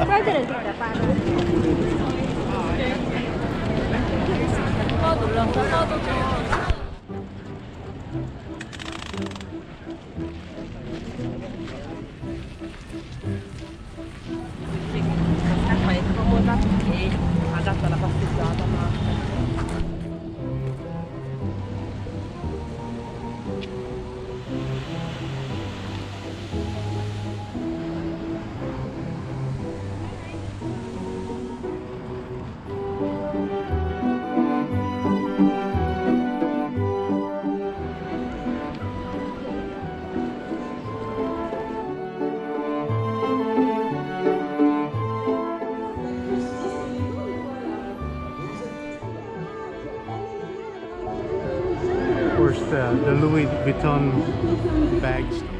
쌀들은 진짜 빠져. 오빠 놀랐어. 나도 좀. Ma è comoda perché adatta alla passeggiata, ma Of course, the Louis Vuitton bag store.